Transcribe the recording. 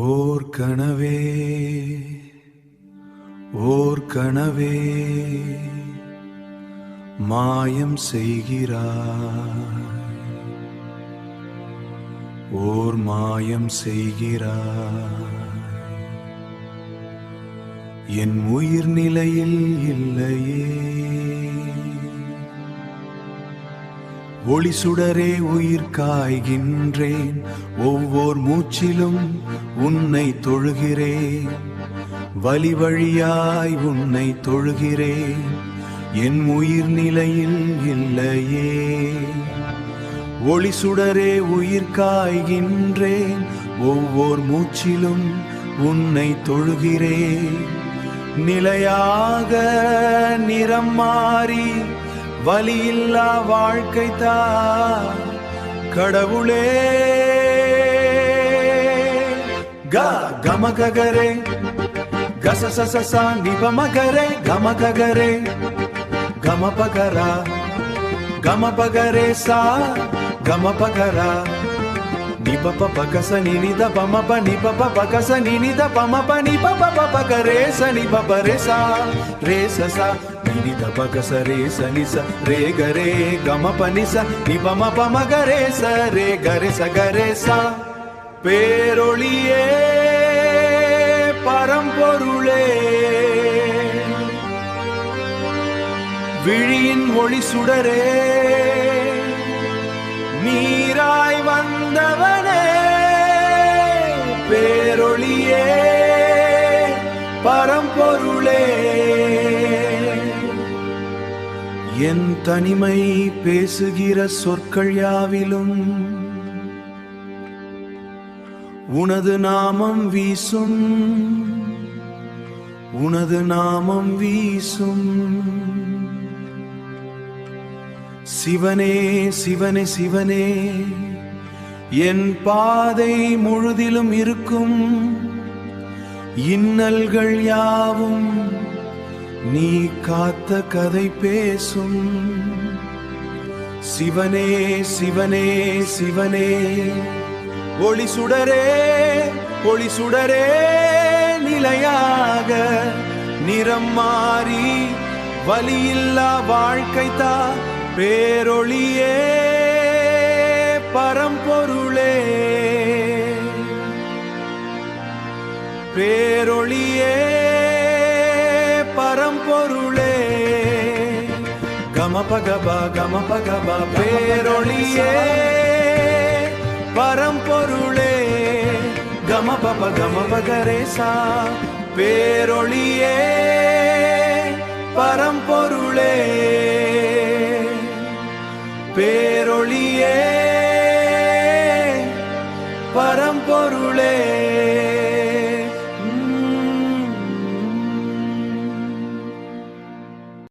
ஓர் கனவே ஓர் கனவே மாயம் செய்கிறாய், ஓர் மாயம் செய்கிறாய். என் உயிர் நிலையில் இல்லையே, ஒளி சுடரே உயிர் காய்கின்றேன். ஒவ்வொரு மூச்சிலும் உன்னை தொழுகிறேன், வழி வழியாய் உன்னை தொழுகிறேன். என் உயிர் நிலையில் இல்லையே, ஒளி சுடரே உயிர் காய்கின்றேன். ஒவ்வொரு மூச்சிலும் உன்னை தொழுகிறேன். நிலையாக நிறம் மாறி வலியில்லா வாழ்க்கை தா கடவுளே. கமகரே கசசசா நிபமகரே கமகரே கமபகரா கமபகரே சா கமபகரா நிபப பகச நினித பமப நிபப பகச நினித பமப நிபப பகரே ச நிபப ரே சா ரே சசா நினித பகச ரே ச நிச ரே கரே கமப நிச நிபம பமகரே ச ரே கரே ச கரே சா. பேரொளியே பரம்பொருளே, விழியின் ஒளி சுடரே, நீராய் வந்தவனே. பேரொளியே பரம்பொருளே, என் தனிமை பேசுகிற சொற்கள் யாவிலும் உனது நாமம் வீசும், உனது நாமம் வீசும். சிவனே சிவனே சிவனே, என் பாதை முழுதிலும் இருக்கும் இன்னல்கள் யாவும் நீ காத்த கதை பேசும். சிவனே சிவனே சிவனே, ஒளி சுடரே ஒளி சுடரே, நிலையாக நிறம் மாறி வலியில்லா வாழ்க்கை தா. பேரொளியே பரம்பொருளே, பேரொளியே பரம்பொருளே. கமபகபா கமபகபா பேரொளியே பரம்பொருளே. கமபப கமபகரே சா. பேரொளியே பரம்பொருளே, பேரொளியே பரம்பொருளே.